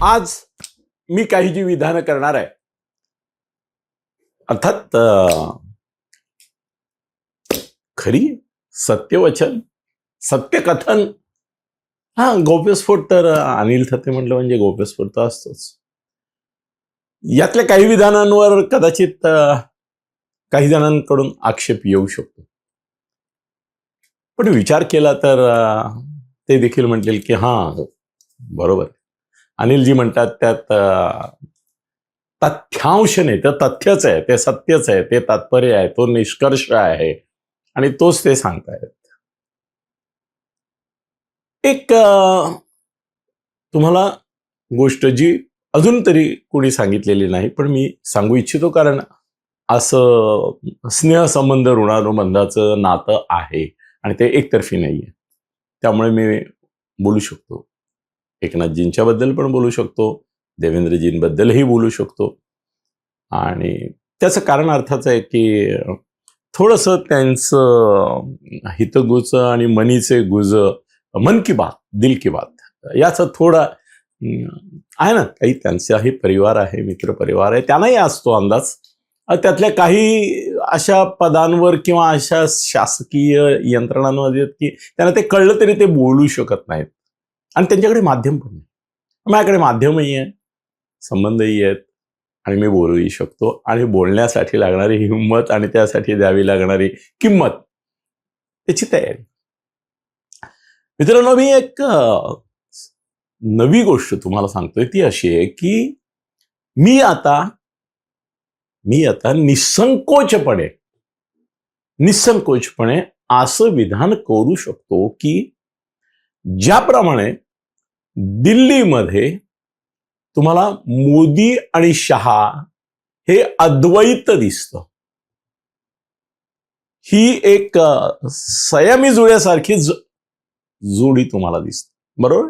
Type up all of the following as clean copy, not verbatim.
आज मी काही जी विधानं करणार आहे, अर्थात खरी सत्यवचन, सत्यकथन, हा गौप्यस्फोट तर अनिल थत्ते म्हटलं म्हणजे गौप्यस्फोट तर असतोच. यातल्या काही विधानांवर कदाचित काही जणांकडून आक्षेप येऊ शकतो, पण विचार केला तर ते देखील म्हणतील की हा बरोबर, अनिलजी म्हणतात त्यात तथ्यांश नाही, तर तथ्यच आहे, ते सत्यच आहे, ते तात्पर्य आहे, तो निष्कर्ष आहे आणि तोच ते सांगतायत. एक तुम्हाला गोष्ट जी अजून तरी कोणी सांगितलेली नाही, पण मी सांगू इच्छितो, कारण असं स्नेहसंबंध ऋणानुबंधाचं नातं आहे आणि ते एकतर्फी नाहीये. त्यामुळे मी बोलू शकतो, एकनाथजींच्याबद्दल पण बोलू शकतो, देवेंद्रजींबद्दलही बोलू शकतो. आणि त्याचं कारण अर्थाचं आहे की थोडंसं त्यांचं हितगुज आणि मनीचे गुज, मन की बात, दिल की बात, याचं थोडा आहे ना. काही त्यांचाही परिवार आहे, मित्र परिवार आहे, त्यांनाही असतो अंदाज. त्यातल्या काही अशा पदांवर किंवा अशा शासकीय यंत्रणांमध्ये की त्यांना ते कळलं तरी ते बोलू शकत नाहीत, आणि त्यांच्याकडे माध्यम पण नाही. माझ्याकडे माध्यमही आहे, संबंधही आहेत, आणि मी बोलूही शकतो, आणि बोलण्यासाठी लागणारी हिंमत आणि त्यासाठी द्यावी लागणारी किंमत, त्याची तयारी. मित्रांनो, मी एक नवी गोष्ट तुम्हाला सांगतोय, ती अशी आहे की मी आता निसंकोचपणे असं विधान करू शकतो की ज्याप्रमाणे दिल्लीमध्ये तुम्हाला मोदी आणि शहा हे अद्वैत दिसतं, ही एक संयमी जुळ्यासारखी जोडी तुम्हाला दिसते, बरोबर.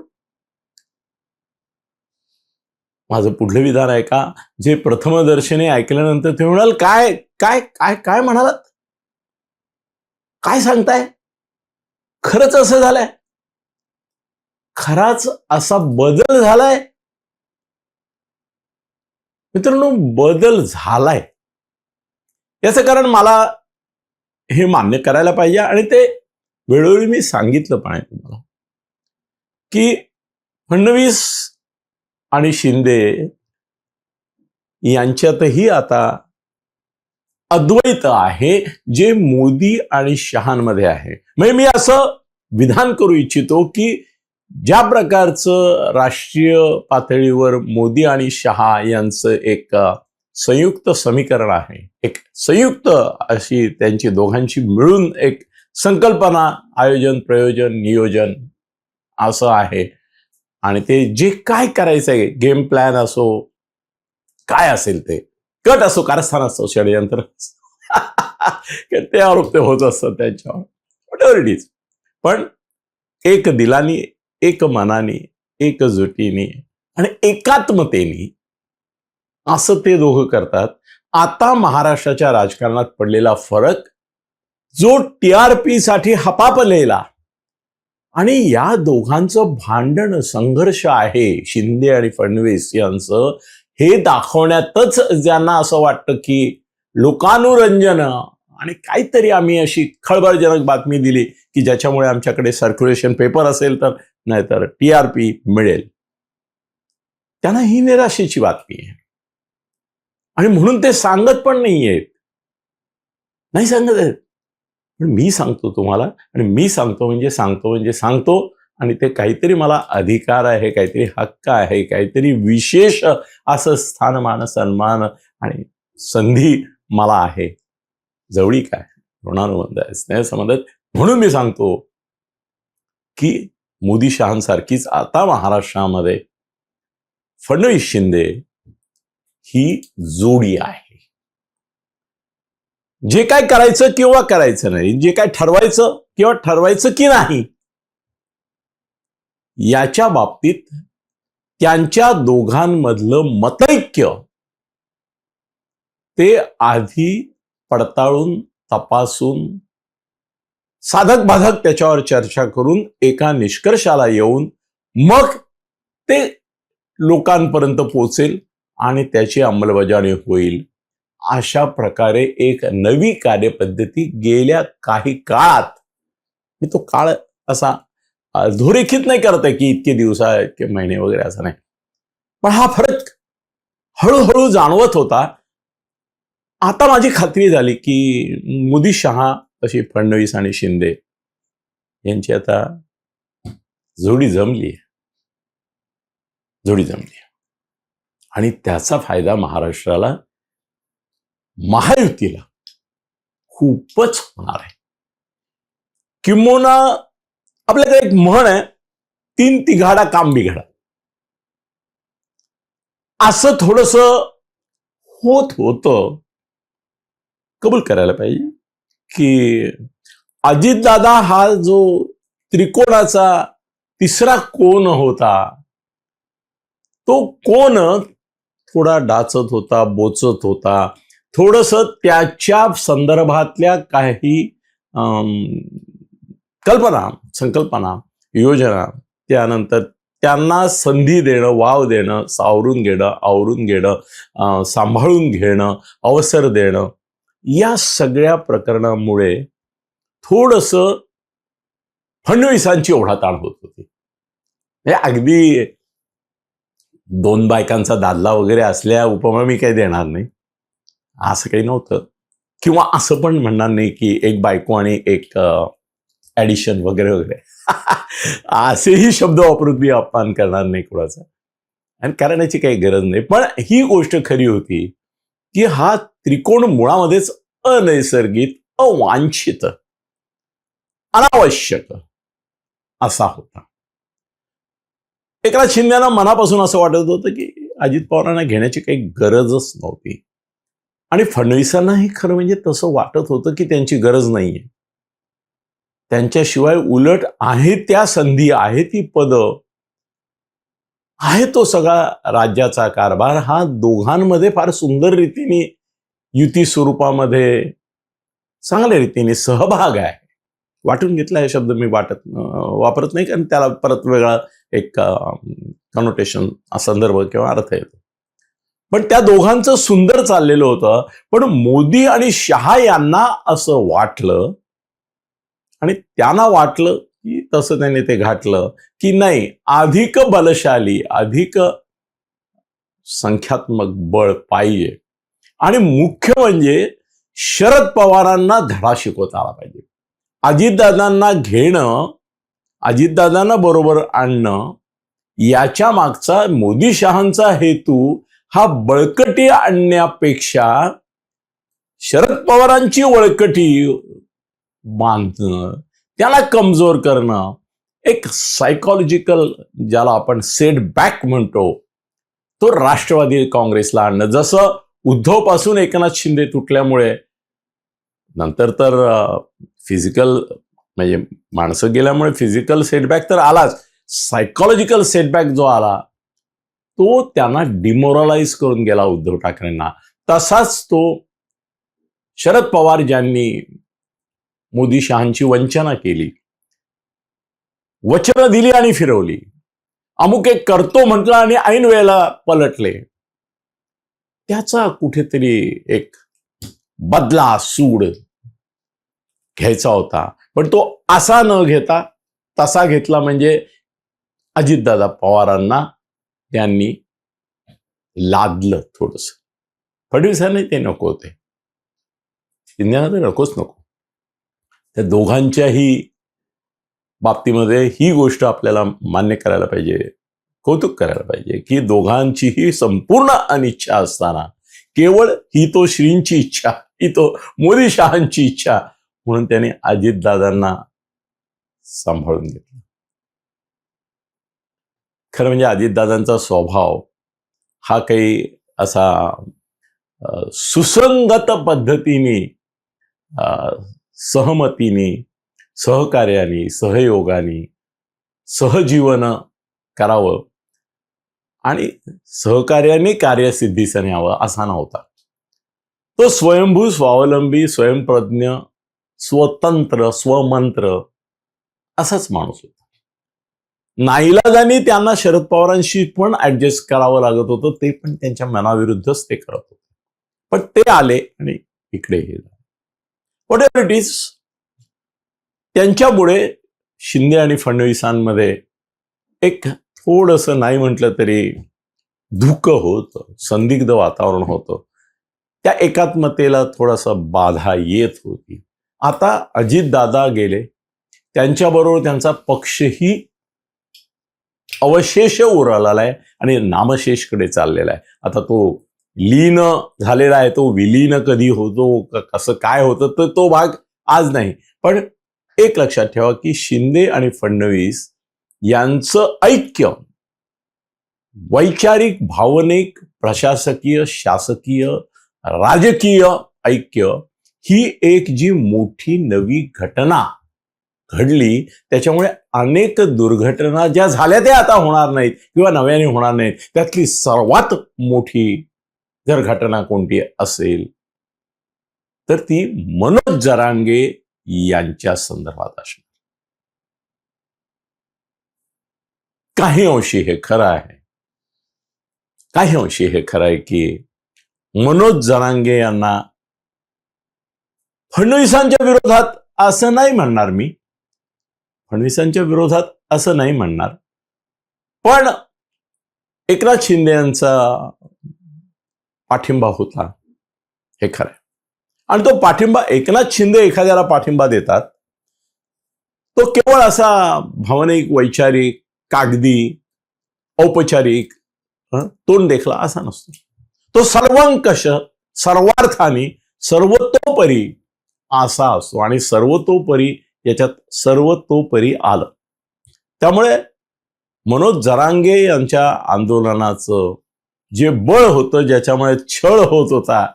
माझं पुढलं विधान आहे का, जे प्रथमदर्शनी ऐकल्यानंतर ते म्हणाल, काय काय काय काय म्हणालात, काय सांगताय, खरंच असं झालंय, खराच असा बदल झालाय. मित्रांनो, बदल झालाय याचं कारण मला हे मान्य करायला पाहिजे, आणि ते वेळोवेळी मी सांगितलं पण आहे तुम्हाला की फडणवीस आणि शिंदे यांच्यातही आता अद्वैत आहे, जे मोदी आणि शहांमध्ये आहे. म्हणजे मी असं विधान करू इच्छितो की ज्या प्रकारचं राष्ट्रीय पातळीवर मोदी आणि शहा यांचं एक संयुक्त समीकरण आहे, एक संयुक्त अशी त्यांची दोघांची मिळून एक संकल्पना, आयोजन, प्रयोजन, नियोजन असं आहे, आणि ते जे काय करायचं आहे, गेम प्लॅन असो, काय असेल ते, कट असो, कारस्थान असो, षडयंत्र ते आरोप होत असतात त्यांच्यावर, व्हॉटएव्हर इट इज. पण एक दिलानी, एक मनानी, एकजुटीने आणि एकात्मतेने असं ते दोघं करतात. आता महाराष्ट्राच्या राजकारणात पडलेला फरक, जो TRP साठी हपापलेला, आणि या दोघांचं भांडण, संघर्ष आहे शिंदे आणि फडणवीस यांचं, हे दाखवण्यातच ज्यांना असं वाटतं की लोकानुरंजन आणि काहीतरी आम्ही अशी खळबळजनक बातमी दिली की ज्याच्यामुळे आमच्याकडे सर्क्युलेशन पेपर असेल तर, नाहीतर TRP मिळेल, त्यांना ही निराशेची बातमी आहे. आणि म्हणून ते सांगत पण नाहीयेत, नाही सांगत आहेत, पण मी सांगतो तुम्हाला, आणि मी सांगतो म्हणजे सांगतो, आणि ते काहीतरी मला अधिकार आहे, काहीतरी हक्क आहे, काहीतरी विशेष असं स्थानमान, सन्मान आणि संधी मला आहे, जवळीक आहे, ऋणानुबंध आहे, स्नेहसंबंध. म्हणून मी सांगतो की मोदी शहांसारखीच आता महाराष्ट्रामध्ये फडणवीस शिंदे ही जोडी आहे. जे काय करायचं किंवा करायचं नाही, जे काय ठरवायचं किंवा ठरवायचं की नाही, याच्या बाबतीत त्यांच्या दोघांमधलं मतैक्य ते आधी पडताळून, तपासून, साधक बाधक त्याच्यावर चर्चा करून एका निष्कर्षाला येऊन मग ते लोकांपर्यंत पोहोचेल आणि त्याची अंमलबजावणी होईल. अशा प्रकारे एक नवी कार्यपद्धती गेल्या काही काळात, मी तो काळ असा अधोरेखित नाही करत आहे की इतके दिवस इतके महिने वगैरे असं नाही, पण हा फरक हळूहळू जाणवत होता. आता माझी खात्री झाली की मोदी शहा तशी फडणवीस आणि शिंदे यांची आता जोडी जमली आणि त्याचा फायदा महाराष्ट्राला, महायुतीला खूपच होणार आहे. किंबहुना आपल्याकडे एक म्हण आहे, 3 तिघाडा काम बिघडा. असं थोडस होत होतं. कबूल करायला पाहिजे की अजितदादा हा जो त्रिकोणाचा तिसरा कोण होता, तो कोण थोडा डाचत होता, बोचत होता. थोडस त्याच्या संदर्भातल्या काही संकल्पना, योजना, त्यानंतर त्यांना संधी देणं, वाव देणं, सावरून घेणं, आवरून घेणं, सांभाळून घेणं, अवसर देणं, या सगळ्या प्रकरणामुळे थोडस फडणवीसांची ओढाताण होत होती. अगदी 2 बायकांचा दादला वगैरे असल्या उपमा मी काही देणार नाही, असं काही नव्हतं. किंवा असं पण म्हणणार नाही की एक बायको आणि एक ऍडिशन वगैरे वगैरे असेही शब्द वापरून मी अपमान करणार नाही कोणाचा, आणि करण्याची काही गरज नाही. पण ही गोष्ट खरी होती की हा त्रिकोण मुळामध्येच अनैसर्गिक, अवांछित, अनावश्यक असा होता. एकनाथ शिंदेना मनापासून असं वाटत होतं की अजित पवारांना घेण्याची काही गरजच नव्हती, आणि फडणवीसांनाही खरं म्हणजे तसं वाटत होतं की त्यांची गरज नाहीये. त्यांच्याशिवाय उलट आहे त्या संधी, आहे ती पदं, आहे तो सगळा राज्याचा कारभार, हा दोघांमध्ये फार सुंदर रीतीने युती स्वरूपामध्ये चांगल्या रीतीने सहभाग आहे. वाटून घेतला हे शब्द मी वापरत नाही, कारण त्याला परत वेगळा एक कनोटेशन, संदर्भ किंवा अर्थ येतो. पण त्या दोघांचं सुंदर चाललेलं होतं. पण मोदी आणि शहा यांना असं वाटलं, आणि त्यांना वाटलं की तसं त्यांनी ते घातलं की नाही, अधिक बलशाली, अधिक संख्यात्मक बळ पाहिजे, आणि मुख्य म्हणजे शरद पवारांना धडा शिकवता आला पाहिजे. अजितदादांना घेणं, अजितदादांना बरोबर आणणं, याच्या मागचा मोदी शहांचा हेतू हा बळकटी आणण्यापेक्षा शरद पवारांची बळकटी बांधणं, त्याला कमजोर करणं, एक सायकोलॉजिकल ज्याला आपण सेटबॅक म्हणतो, तो राष्ट्रवादी काँग्रेसला आणणं. जसं उद्धव पासून एकनाथ शिंदे तुटल्यामुळे नंतर तर फिजिकल म्हणजे माणसं गेल्यामुळे फिजिकल सेटबॅक तर आलाच, सायकोलॉजिकल सेटबॅक जो आला तो त्यांना डिमोरलाइज करून गेला उद्धव ठाकरेंना. तसाच तो शरद पवार ज्यांनी मोदी शहांची वंचना केली, वचनं दिली आणि फिरवली, अमुक एक करतो म्हटलं आणि ऐन वेळेला पलटले, त्याचा कुठेतरी एक बदला, सूड घ्यायचा होता. पण तो असा न घेता तसा घेतला, म्हणजे अजितदादा पवारांना त्यांनी लादलं थोडस. फडणवीसांनी ते नको होते, शिंदेना ते नकोच नको. त्या दोघांच्याही बाबतीमध्ये ही गोष्ट आपल्याला मान्य करायला पाहिजे, कौतुक करायला पाहिजे की दोघांचीही संपूर्ण अनिच्छा असताना केवळ ही तो श्रींची इच्छा, ही तो मोदी शहांची इच्छा म्हणून त्यांनी अजितदादांना सांभाळून घेतलं. खरं म्हणजे अजितदादांचा स्वभाव हा काही असा सुसंगत पद्धतीने, सहमतीने, सहकार्याने, सहयोगाने सहजीवन करावं आणि सहकार्याने कार्यसिद्धीस न्यावं असा नव्हता. तो स्वयंभू, स्वावलंबी, स्वयंप्रज्ञ, स्वतंत्र, स्वमंत्र असाच माणूस होता. नाईलाजाने त्यांना शरद पवारांशी पण ऍडजस्ट करावं लागत होतं, ते पण त्यांच्या मनाविरुद्धच ते करत होते. पण ते आले आणि इकडे हे झालं. व्हॉट एव्हर इट इज, त्यांच्यामुळे शिंदे आणि फडणवीसांमध्ये एक थोडंसं नाही म्हटलं तरी धुकं होतं, संदिग्ध वातावरण होतं. त्या एकात्मतेला थोडासा बाधा येत होती. आता अजितदादा गेले, त्यांच्याबरोबर त्यांचा पक्षही अवशेष उरलेला आहे आणि नामशेषकडे चाललेला आहे. आता तो लीन झालेला आहे, तो विलीन कधी होतो, कसं काय होतं, तर तो भाग आज नाही. पण एक लक्षात ठेवा की शिंदे आणि फडणवीस यांचं ऐक्य वैचारिक, भावनिक, प्रशासकीय, शासकीय, राजकीय ऐक्य ही एक जी मोठी नवी घटना घडली, त्याच्यामुळे अनेक दुर्घटना ज्या झाल्या त्या आता होणार नाहीत किंवा नव्याने होणार नाहीत. त्यातली सर्वात मोठी जर घटना कोणती असेल तर ती मनोज जरांगे यांच्या संदर्भात असणार. काही अंशी हे खरं आहे, काही अंशी हे खरं आहे की मनोज जरांगे यांना फडणवीसांच्या विरोधात असं नाही म्हणणार मी, फडणवीसांच्या विरोधात असं नाही म्हणणार, पण एकनाथ शिंदे यांचा पाठिंबा होता हे खरं आहे. आणि तो पाठिंबा, एकनाथ शिंदे एखाद्याला पाठिंबा देतात तो केवळ असा भावनिक, वैचारिक, कागदी, औपचारिक, तोंड देखला असा नसतो. तो सर्वंकष, सर्वार्थाने, सर्वतोपरी असा असतो आणि सर्वतोपरी याच्यात सर्वतोपरी आलं. त्यामुळे मनोज जरांगे यांच्या आंदोलनाचं जे बळ होतं, ज्याच्यामुळे छळ होत होता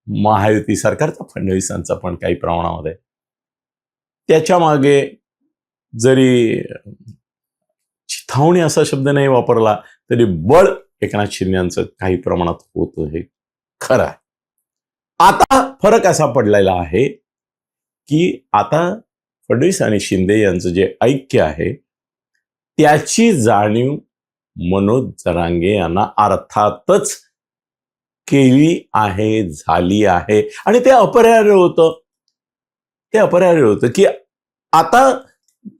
महायुती सरकारचा, फडणवीसांचा पण काही प्रमाणामध्ये, त्याच्या मागे जरी चिथावणी असा शब्द नाही वापरला तरी बळ एकनाथ शिंदेचं काही प्रमाणात होतं हे खरं आहे. आता फरक असा पडलेला आहे की आता फडणवीस आणि शिंदे यांचं जे ऐक्य आहे त्याची जाणीव मनोज जरांगे यांना अर्थातच केली आहे, झाली आहे. आणि ते अपरिहार्य होतं, ते अपरिहार्य होतं की आता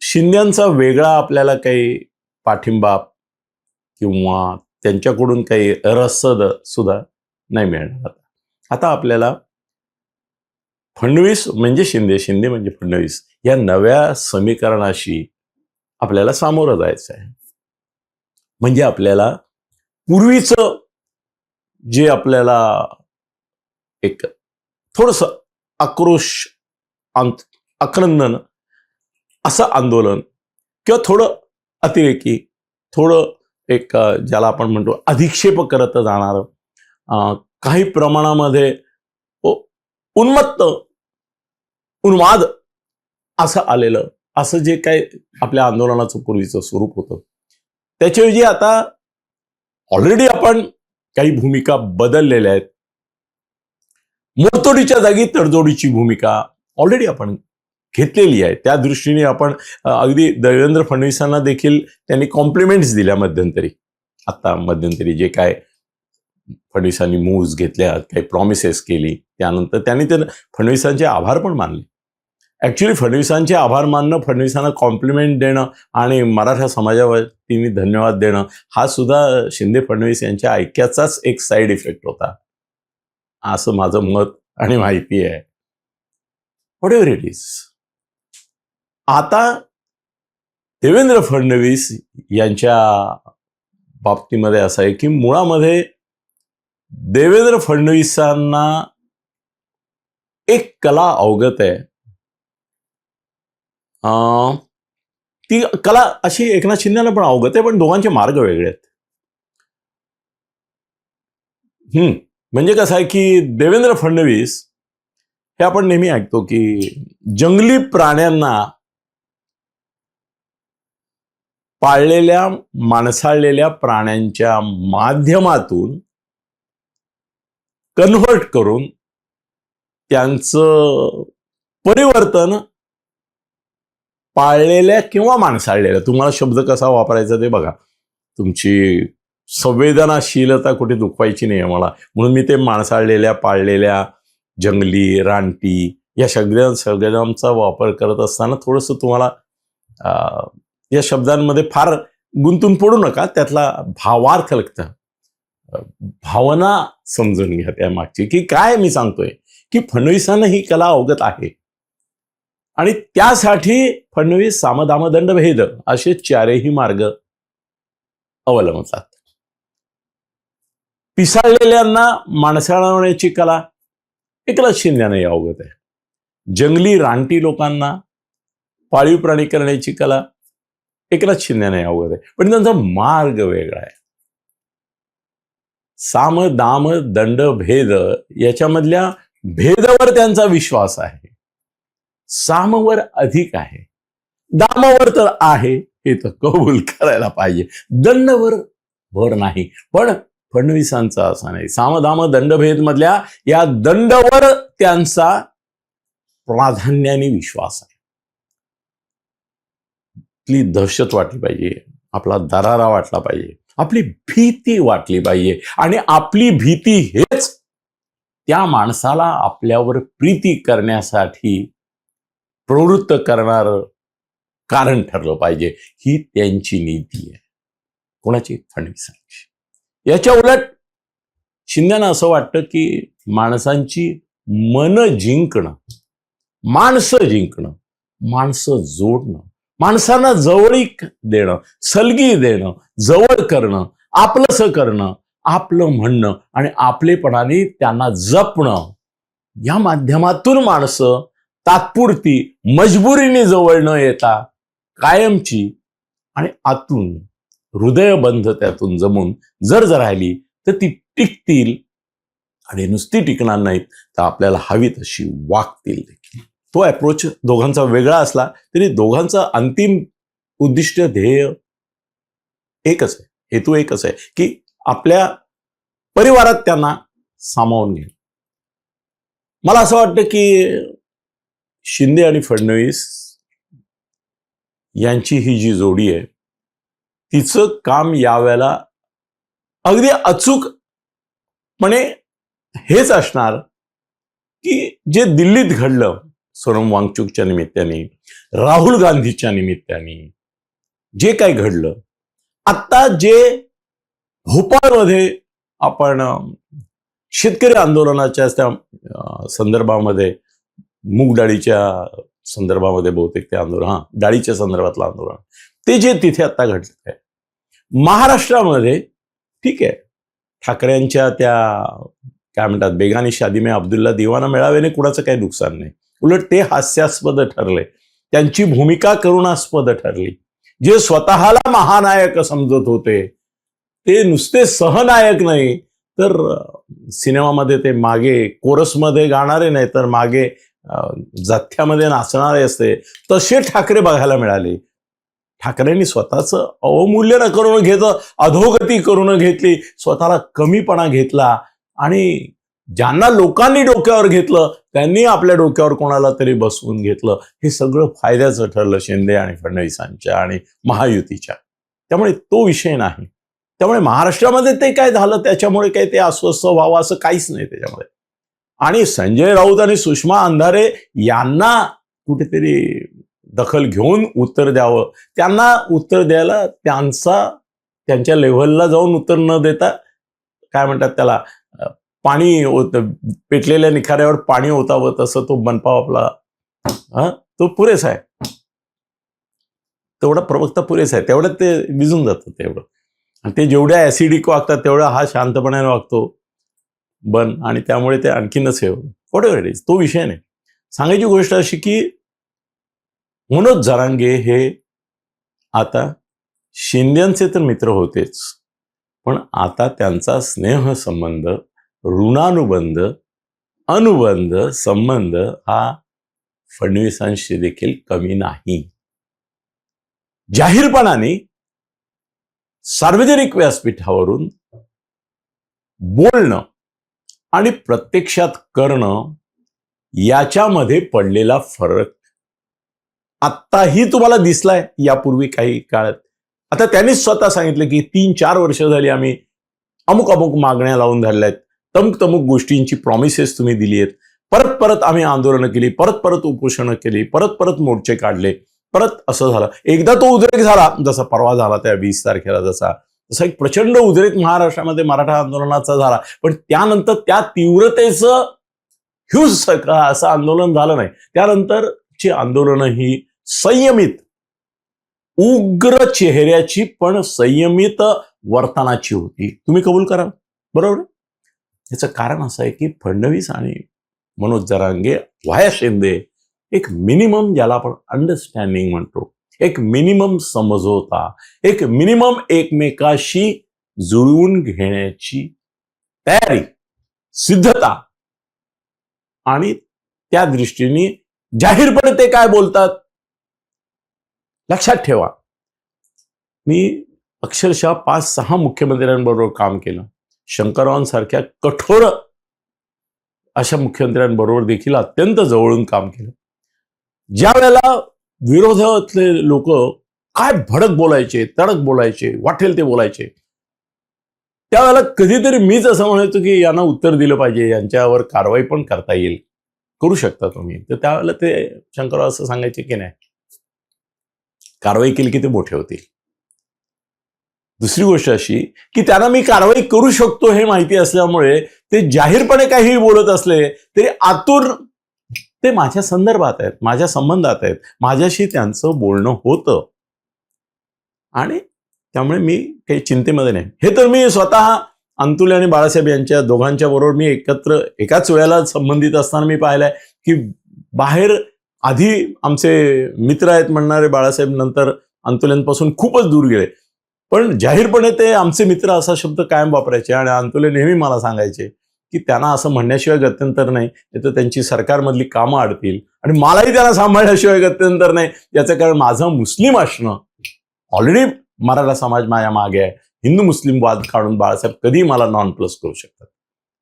शिंदेचा वेगळा आपल्याला काही पाठिंबा किंवा त्यांच्याकडून काही रसद सुद्धा नाही मिळणार. आता आपल्याला फडणवीस म्हणजे शिंदे, शिंदे म्हणजे फडणवीस या नव्या समीकरणाशी आपल्याला सामोरं जायचं आहे. म्हणजे आपल्याला पूर्वीचं जे आपल्याला एक थोडंसं आक्रोश, आक्रंदन असं आंदोलन किंवा थोडं अतिरेकी, थोडं एक ज्याला आपण म्हणतो अधिक्षेप करत जाणारं, काही प्रमाणामध्ये उन्मत्त, उन्माद असं आलेलं, असं जे काही आपल्या आंदोलनाचं पूर्वीचं स्वरूप होतं, त्याच्याऐवजी आता ऑलरेडी आपण काही भूमिका बदललेल्या आहेत. मोडतोडीच्या जागी तडजोडीची भूमिका ऑलरेडी आपण घेतलेली आहे. त्या दृष्टीने आपण अगदी देवेंद्र फडणवीसांना देखील त्यांनी कॉम्प्लिमेंट्स दिल्या मध्यंतरी. आता मध्यंतरी जे काय फडणवीसांनी मूव्ज घेतल्या, काही प्रॉमिसेस केली, त्यानंतर त्यांनी ते फडणवीसांचे आभार पण मानले. ऍक्च्युली फडणवीसांचे आभार मानणं, फडणवीसांना कॉम्प्लिमेंट देणं आणि मराठा समाजावतीने धन्यवाद देणं हा सुद्धा शिंदे फडणवीस यांच्या ऐक्याचाच एक साईड इफेक्ट होता, असं माझं मत आणि माहिती आहे. व्हॉट एव्हर इट इज, आता देवेंद्र फडणवीस यांच्या बाबतीमध्ये असं आहे की मुळामध्ये देवेंद्र फडणवीसांना एक कला अवगत आहे. ती कला अशी एकनाथ शिंदेना पण अवगत आहे, पण दोघांचे मार्ग वेगळे आहेत. म्हणजे कसं आहे की देवेंद्र फडणवीस हे आपण नेहमी ऐकतो की जंगली प्राण्यांना पाळलेल्या, माणसाळलेल्या प्राण्यांच्या माध्यमातून कन्व्हर्ट करून त्यांचं परिवर्तन पाळलेल्या किंवा माणसाळलेल्या, तुम्हाला शब्द कसा वापरायचा ते बघा. तुमची संवेदनाशीलता कुठे दुखवायची नाही मला, म्हणून मी ते माणसाळलेल्या, पाळलेल्या, जंगली, रानटी या सगळ्यांचा वापर करत असताना थोडंसं तुम्हाला या शब्दांमध्ये फार गुंतून पडू नका, त्यातला भावार्थ लागतं, भावना समजून घ्या त्या मागची, की काय मी सांगतोय की फडणवीसांना ही कला अवगत आहे आणि त्यासाठी फडणवीस सामदामदंड भेद असे चारही मार्ग अवलंबतात. पिसाळलेल्यांना माणसाळवण्याची कला एकनाथ शिंदेना अवगत आहे. जंगली रानटी लोकांना पाळीव प्राणी करण्याची कला एकनाथ शिंदेना अवगत आहे, पण त्यांचा मार्ग वेगळा आहे. साम दाम दंड भेद याच्यामधल्या भेदावर त्यांचा विश्वास आहे. सामवर अधिक आहे, दामावर तर आहे हे तर कबूल करायला पाहिजे, दंडवर भर नाही. पण फडणवीसांचा असा नाही. सामदाम दंडभेद मधल्या या दंडावर त्यांचा प्राधान्याने विश्वास आहे. आपली दहशत वाटली पाहिजे, आपला दरारा वाटला पाहिजे, आपली भीती वाटली पाहिजे, आणि आपली भीती हेच त्या माणसाला आपल्यावर प्रीती करण्यासाठी प्रवृत्त करणार कारण ठरलं पाहिजे. ही त्यांची नीती आहे. कोणाची? फडणवीसांची. याच्या उलट शिंदेना असं वाटतं की माणसांची मन जिंकणं, माणसं जिंकणं, माणसं जोडणं, माणसांना जवळीक देणं, सलगी देणं, जवळ करणं, आपलंसं करणं, आपलं म्हणणं आणि आपलेपणाने त्यांना जपणं, या माध्यमातून माणसं तात्पुरती मजबुरीने जवळ न येता कायमची आणि आतून हृदयबंध त्यातून जमून जर राहिली तर ती टिकतील, आणि नुसती टिकणार नाहीत तर आपल्याला हवी तशी वागतील देखील. तो अप्रोच दोघांचा वेगळा असला तरी दोघांचं अंतिम उद्दिष्ट, ध्येय एकच आहे, हेतू एकच आहे की आपल्या परिवारात त्यांना सामावून घे. मला असं वाटतं की शिंदे आणि फडणवीस यांची ही जी जोडी आहे तिचं काम यावेळेला अगदी अचूकपणे हेच असणार की जे दिल्लीत घडलं सोनम वांगचुकच्या निमित्ताने, राहुल गांधीच्या निमित्ताने जे काही घडलं, आता जे भोपाळमध्ये आपण शेतकरी आंदोलनाच्या त्या संदर्भामध्ये, मूग डाळीच्या संदर्भामध्ये बहुतेक ते आंदोलन, डाळीच्या संदर्भातलं आंदोलन, ते जे तिथे आता घडलं आहे महाराष्ट्रामध्ये, ठीक आहे, ठाकरेंच्या त्या काय म्हणतात बेगानी शादी में अब्दुल्ला दिवाना मेळाव्याने कुणाचं काही नुकसान नाही, उलट ते हास्यास्पद ठरले, त्यांची भूमिका करुणास्पद ठरली. जे स्वतःला महानायक समजत होते ते नुसते सहनायक नाही तर सिनेमामध्ये ते मागे कोरसमध्ये गाणारे नाही तर मागे जथ्यामध्ये नाचणारे असते तसे ठाकरे बघायला मिळाले. ठाकरेंनी स्वतःचं अवमूल्य न करून घेतलं, अधोगती करून घेतली, स्वतःला कमीपणा घेतला, आणि ज्यांना लोकांनी डोक्यावर घेतलं त्यांनी आपल्या डोक्यावर कोणाला तरी बसवून घेतलं. हे सगळं फायद्याचं ठरलं शिंदे आणि फडणवीसांच्या आणि महायुतीच्या. त्यामुळे तो विषय नाही. त्यामुळे महाराष्ट्रामध्ये ते काय झालं त्याच्यामुळे काही ते अस्वस्थ व्हावं असं काहीच नाही त्याच्यामध्ये. आणि संजय राऊत आणि सुषमा अंधारे यांना कुठेतरी दखल घेऊन उत्तर द्यावं, त्यांना उत्तर द्यायला त्यांच्या लेव्हलला जाऊन उत्तर न देता, काय म्हणतात त्याला, पाणी पेटलेल्या निखाऱ्यावर पाणी ओतावं तसं तो बनपाव आपला तो पुरेसा आहे, तेवढा प्रवक्ता पुरेसा आहे, तेवढं ते विजून जातं तेवढं. आणि ते जेवढ्या ऍसिडिक वागतात तेवढा हा शांतपणाने वागतो बन, आणि त्यामुळे ते आणखीनच हे व्हॉट एव्हर इट इज, तो विषय नाही. सांगायची गोष्ट अशी की मनोज जरांगे हे आता शिंदेचे तर मित्र होतेच, पण आता त्यांचा स्नेहसंबंध, ऋणानुबंध, अनुबंध संबंध हा फडणवीसांशी देखील कमी नाही. जाहीरपणाने सार्वजनिक व्यासपीठावरून बोलणं आणि प्रत्यक्षात करणं याच्यामध्ये पडलेला फरक आत्ताही तुम्हाला दिसलाय यापूर्वी काही काळात. आता त्यांनीच स्वतः सांगितलं की 3-4 वर्ष झाली आम्ही अमुक अमुक मागण्या लावून धरल्या आहेत, तमुक तमुक गोष्टींची प्रॉमिसेस तुम्ही दिली आहेत, परत परत आम्ही आंदोलनं केली, परत परत उपोषणं केली, परत परत मोर्चे काढले, परत असं झालं. एकदा तो उद्रेक झाला, जसा परवा झाला त्या 20 तारखेला, जसा एक प्रचंड उद्रेक महाराष्ट्रामध्ये मराठा आंदोलनाचा झाला, पण त्यानंतर त्या तीव्रतेचं ह्यूज असं आंदोलन झालं नाही. त्यानंतरची आंदोलनं ही संयमित, उग्र चेहऱ्याची पण संयमित वर्तनाची होती. तुम्ही कबूल करा, बरोबर. याचं कारण असं आहे की फडणवीस आणि मनोज जरांगे व्हाया शिंदे एक मिनिमम, ज्याला आपण अंडरस्टँडिंग म्हणतो, एक मिनिमम समझोता, एक मिनिमम एकमेकाशी जुळवून घेण्याची तयारी, सिद्धता, आणि त्या दृष्टीने जाहीरपणे ते काय बोलतात लक्षात ठेवा. मी अक्षरशः 5-6 मुख्यमंत्र्यांबरोबर काम केलं. शंकररावांसारख्या कठोर अशा मुख्यमंत्र्यांबरोबर देखील अत्यंत जवळून काम केलं. ज्या वेळेला विरोधातले लोक काय भडक बोलायचे, तडक बोलायचे, वाटेल ते बोलायचे, त्यावेळेला कधीतरी मीच असं म्हणायचो की यांना उत्तर दिलं पाहिजे, यांच्यावर कारवाई पण करता येईल, करू शकता तुम्ही. तर त्यावेळेला ते शंकरराव असं सांगायचे की नाही, कारवाई केली की ते मोठे होतील. दुसरी गोष्ट अशी की त्यांना मी कारवाई करू शकतो हे माहिती असल्यामुळे ते जाहीरपणे काहीही बोलत असले तरी आतून ते माझ्या संदर्भात आहेत, माझ्या संबंधात आहेत, माझ्याशी त्यांचं बोलणं होतं, आणि त्यामुळे मी काही चिंतेमध्ये नाही. हे तर मी स्वतः अंतुले आणि बाळासाहेब यांच्या दोघांच्या बरोबर मी एकत्र एकाच वेळेला संबंधित असताना मी पाहिलंय की बाहेर आधी आमचे मित्र आहेत म्हणणारे बाळासाहेब नंतर अंतुल्यांपासून खूपच दूर गेले, पण जाहीरपणे ते आमचे मित्र असा शब्द कायम वापरायचे. आणि अंतुले नेहमी मला सांगायचे की त्यांना असं म्हणण्याशिवाय गत्यंतर नाही, तर त्यांची सरकारमधली कामं अडतील, आणि मलाही त्यांना सांभाळण्याशिवाय गत्यंतर नाही. याचं कारण माझं मुस्लिम असणं. ऑलरेडी मराठा समाज माझ्या मागे आहे. हिंदू मुस्लिम वाद काढून बाळासाहेब कधीही मला नॉन प्लस करू शकतात.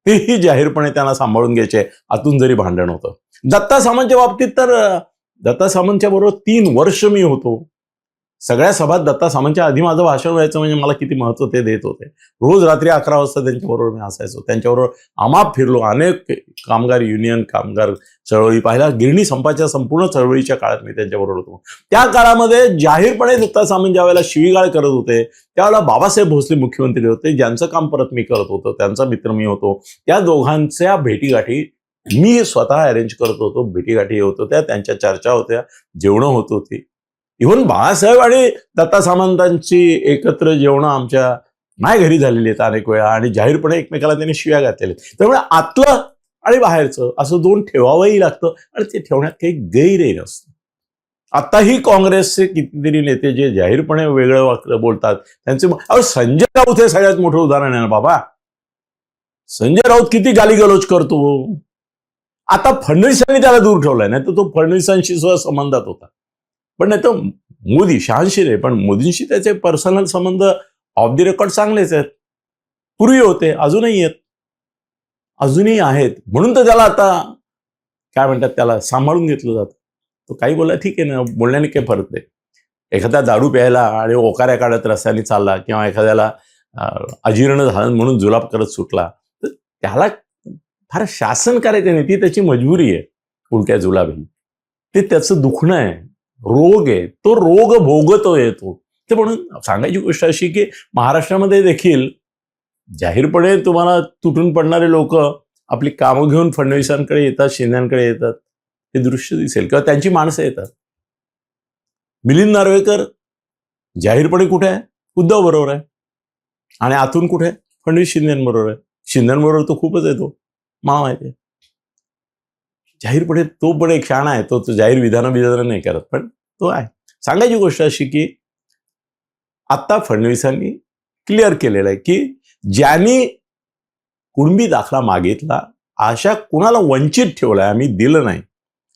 तेही जाहीरपणे त्यांना सांभाळून घ्यायचे, आतून जरी भांडण होतं. दत्ता सामंतच्या बाबतीत तर दत्ता सामंतच्या बरोबर 3 वर्ष मी होतो. सगळ्या सभात दत्ता सामंतच्या आधी माझं भाषण व्हायचं म्हणजे मला किती महत्व ते देत होते. रोज रात्री 11 वाजता त्यांच्याबरोबर मी असायचो, त्यांच्याबरोबर आमाप फिरलो, अनेक कामगार युनियन, कामगार चळवळी पाहिला. गिरणी संपाच्या संपूर्ण चळवळीच्या काळात मी त्यांच्याबरोबर होतो. त्या काळामध्ये जाहीरपणे दत्ता सामंत ज्या वेळेला शिवीगाळ करत होते त्यावेळेला बाबासाहेब भोसले मुख्यमंत्री होते, ज्यांचं काम परत मी करत होतो, त्यांचा मित्र मी होतो. त्या दोघांच्या भेटीगाठी मी स्वतः अरेंज करत होतो, भेटीगाठी होत होत्या, त्यांच्या चर्चा होत्या, जेवणं होत होती. इव्हन बाळासाहेब आणि दत्ता सामंतांची एकत्र जेवणं आमच्या माझ्या घरी झालेली आहेत अनेक वेळा, आणि जाहीरपणे एकमेकाला त्यांनी शिव्या घातलेल्या. त्यामुळे आतलं आणि बाहेरचं असं 2 ठेवावंही लागतं, आणि ते ठेवण्यात काही गैरही नसतं. आताही काँग्रेसचे कितीतरी नेते जे जाहीरपणे वेगळं बोलतात त्यांचे, संजय राऊत हे सगळ्यात मोठं उदाहरण आहे ना बाबा. संजय राऊत किती गालीगलोच करतो. आता फडणवीसांनी त्याला दूर ठेवलाय, नाही तर तो फडणवीसांशी सुद्धा संबंधात होता. पण नाही तर मोदी, शहानशीर आहे, पण मोदींशी त्याचे पर्सनल संबंध ऑफ द रेकॉर्ड चांगलेच आहेत. पूर्वी होते, अजूनही आहेत, अजूनही आहेत. म्हणून तर त्याला आता काय म्हणतात, त्याला सांभाळून घेतलं जातं. तो काही बोलला ठीक आहे ना, बोलण्याने काही फरक नाही. एखादा दारू प्यायला आणि ओकाऱ्या काढत रस्त्याने चालला, किंवा एखाद्याला अजीर्ण झालं म्हणून जुलाब करत सुटला, तर त्याला फार शासन करायचं नाही, ती त्याची मजबुरी आहे. उलट्या जुलाबी ते त्याचं दुखणं आहे, रोग आहे, तो रोग भोगतो येतो. ते म्हणून सांगायची गोष्ट अशी की महाराष्ट्रामध्ये देखील जाहीरपणे तुम्हाला तुटून पडणारे लोक आपली कामं घेऊन फडणवीसांकडे येतात, शिंदेकडे येतात, हे दृश्य दिसेल, किंवा त्यांची माणसं येतात. मिलिंद नार्वेकर जाहीरपणे कुठे आहे, उद्धव बरोबर आहे, आणि आतून कुठे आहे, फडणवीस शिंदेबरोबर आहे. शिंदेबरोबर तो खूपच येतो, मला माहिती आहे. जाहीरपणे तो पण एक शाणा आहे, तो जाहीर विधान नाही करत, पण तो आहे. सांगायची गोष्ट अशी की आता फडणवीसांनी क्लिअर केलेलं आहे की ज्यांनी कुणबी दाखला मागितला अशा कुणाला वंचित ठेवलाय, आम्ही दिलं नाही,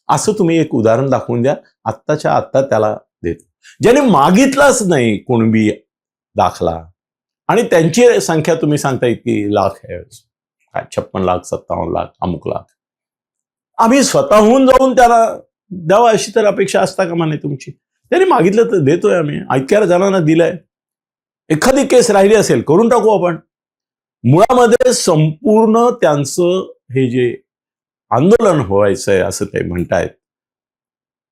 असं तुम्ही एक उदाहरण दाखवून द्या, आत्ताच्या आत्ता त्याला देतो. ज्याने मागितलाच नाही कुणबी दाखला, आणि त्यांची संख्या तुम्ही सांगता की लाख आहे, 56 लाख, 57 लाख, अमुक लाख, आम्ही स्वतःहून जाऊन त्याला द्यावा अशी तर अपेक्षा असता कामा नये तुमची. त्यांनी मागितलं तर देतोय आम्ही, इतक्या जणांना दिलंय. एखादी केस राहिली असेल करून टाकू आपण. मुळामध्ये संपूर्ण त्यांचं हे जे आंदोलन व्हायचंय असं ते म्हणतायत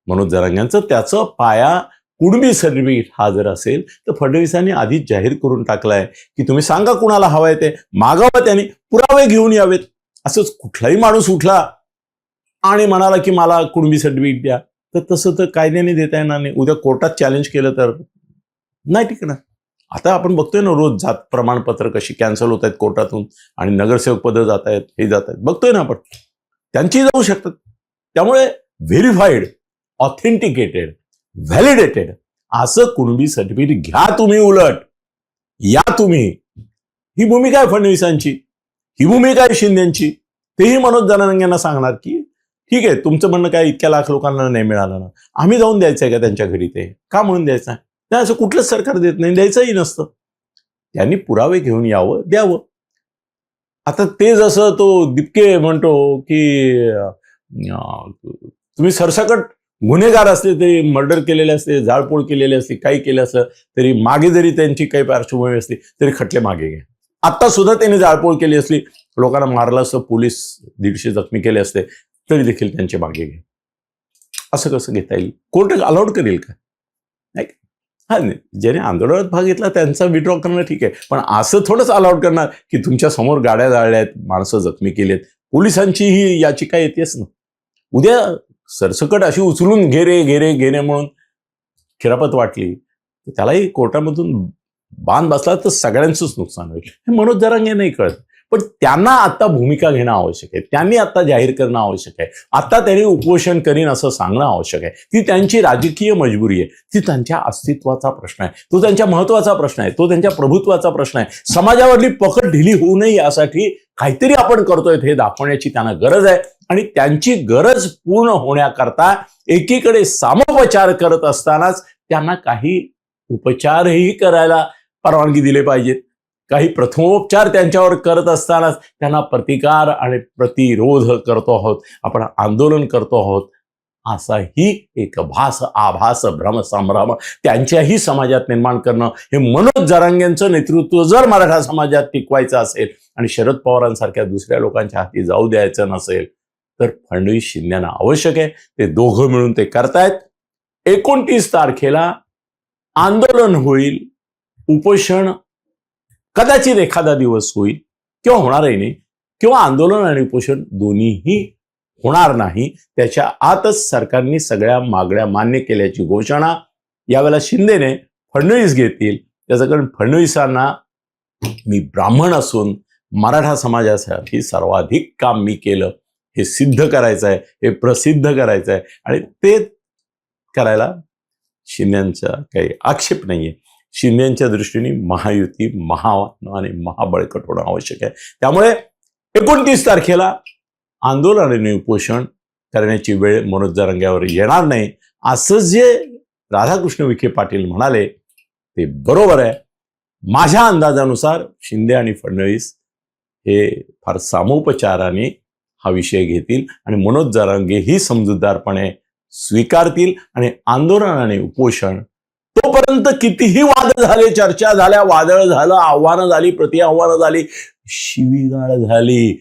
मनोज जरांगेंचं, त्याचं पाया कुणबी सर्टिफिकेट हा जर असेल तर फडणवीसांनी आधीच जाहीर करून टाकलाय की तुम्ही सांगा कुणाला हवाय ते मागावं, त्यांनी पुरावे घेऊन यावेत. असंच कुठलाही माणूस उठला आणि म्हणाला की मला कुणबी सर्टिफिकेट द्या तर तसं तर कायद्याने देता येणार नाही. उद्या कोर्टात चॅलेंज केलं तर नाही टिकणार. आता आपण बघतोय ना रोज जात प्रमाणपत्र कशी कॅन्सल होत आहेत कोर्टातून आणि नगरसेवक पद जात आहेत, हे जात आहेत, बघतोय ना आपण. त्यांची जाऊ शकतात. त्यामुळे व्हेरीफाईड, ऑथेंटिकेटेड, व्हॅलिडेटेड असं कुणबी सर्टिफिकेट घ्या तुम्ही, उलट या तुम्ही. ही भूमिका आहे फडणवीसांची, ही भूमिका आहे शिंदेची. तेही मनोज जरांगेंना सांगणार की ठीक आहे तुमचं म्हणणं काय, इतक्या लाख लोकांना नाही मिळालं ना, आम्ही जाऊन द्यायचंय का त्यांच्या घरी, ते का म्हणून द्यायचं आहे? नाही, असं कुठलंच सरकार देत नाही, द्यायचंही नसतं. त्यांनी पुरावे घेऊन यावं, द्यावं. आता ते जसं तो दिपके म्हणतो की तुम्ही सरसकट गुन्हेगार असले तरी, मर्डर केलेले असले, जाळपोळ केलेले असले, काही केलं असलं तरी, मागे जरी त्यांची काही पार्श्वभूमी असली तरी खटले मागे घ्या. आता सुद्धा त्यांनी जाळपोळ केली असली, लोकांना मारलं असतं, पोलीस 150 जखमी केले असते तरी देखील त्यांचे मागे घ्या. असं कसं घेता येईल? कोर्ट अलाउड करेल का? नाही. हा, ज्याने आंदोलनात भाग घेतला त्यांचा विड्रॉ करणं ठीक आहे, पण असं थोडंच अलाउड करणार की तुमच्या समोर गाड्या जाळल्यात, माणसं जखमी केलेत, पोलिसांची ही याचिका येतेच ना. उद्या सरसकट अशी उचलून घेरे म्हणून खिरापत वाटली तर त्यालाही कोर्टामधून बाण बसला तर सगळ्यांचंच नुकसान होईल. हे मनोज जरांगे नाही कळत. पण त्यांना आता भूमिका घेणं आवश्यक आहे, त्यांनी आता जाहीर करणं आवश्यक आहे, आता त्यांनी उपोषण करीन असं सांगणं आवश्यक आहे. ती त्यांची राजकीय मजबुरी आहे, ती त्यांच्या अस्तित्वाचा प्रश्न आहे, तो त्यांच्या महत्वाचा प्रश्न आहे, तो त्यांच्या प्रभुत्वाचा प्रश्न आहे. समाजावरली पकड ढिली होऊ नये यासाठी काहीतरी आपण करतोय हे दाखवण्याची त्यांना गरज आहे. आणि त्यांची गरज पूर्ण होण्याकरता एकीकडे सामोपचार करत असतानाच त्यांना काही उपचारही करायला परवानगी दिले पाहिजेत. काही प्रथमोपचार त्यांच्यावर करत असतानाच त्यांना प्रतिकार आणि प्रतिरोध करतो आहोत, आपण आंदोलन करतो आहोत, असाही एक आभास भ्रम संभ्रम त्यांच्याही समाजात निर्माण करणं, हे मनोज जरांगेंचं नेतृत्व जर मराठा समाजात टिकवायचं असेल आणि शरद पवारांसारख्या दुसऱ्या लोकांच्या हाती जाऊ द्यायचं नसेल तर फडणवीस शिंदेना आवश्यक आहे. ते दोघं मिळून ते करतायत. 29 तारखेला आंदोलन होईल, उपोषण कदाचित एखादा दिवस होईल किंवा होणारही नाही, किंवा आंदोलन आणि उपोषण दोन्हीही होणार नाही. त्याच्या आतच सरकारने सगळ्या मागण्या मान्य केल्याची घोषणा यावेळेला शिंदेने, फडणवीस घेतील. त्याचं कारण फडणवीसांना मी ब्राह्मण असून मराठा समाजासाठी सर्वाधिक काम मी केलं हे सिद्ध करायचं आहे, हे प्रसिद्ध करायचं आहे, आणि ते करायला शिंदेचा काही आक्षेप नाहीये. शिंदेच्या दृष्टीने महायुती, आणि महाबळकट होणं आवश्यक आहे. त्यामुळे 29 तारखेला आंदोलन आणि उपोषण करण्याची वेळ मनोज जरांगेवर येणार नाही, असं जे राधाकृष्ण विखे पाटील म्हणाले ते बरोबर आहे. माझ्या अंदाजानुसार शिंदे आणि फडणवीस हे फार सामोपचाराने हा विषय घेतील आणि मनोज जरांगे ही समजूतदारपणे स्वीकारतील. आणि आंदोलन आणि उपोषण तोपर्यंत कितीही वाद झाले, चर्चा झाल्या, वादळ झालं, आव्हानं झाली, प्रतिआव्हानं झाली, शिवीगाळ झाली,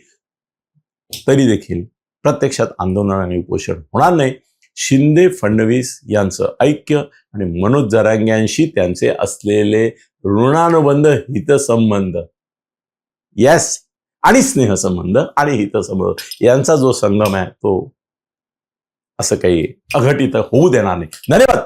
तरी देखील प्रत्यक्षात आंदोलन आणि उपोषण होणार नाही. शिंदे फडणवीस यांचं ऐक्य आणि मनोज जरांग्यांशी त्यांचे असलेले ऋणानुबंध, हितसंबंध, येस, आणि स्नेहसंबंध आणि हितसंबंध यांचा जो संगम आहे तो असं काही अघटित होऊ देणार नाही. धन्यवाद.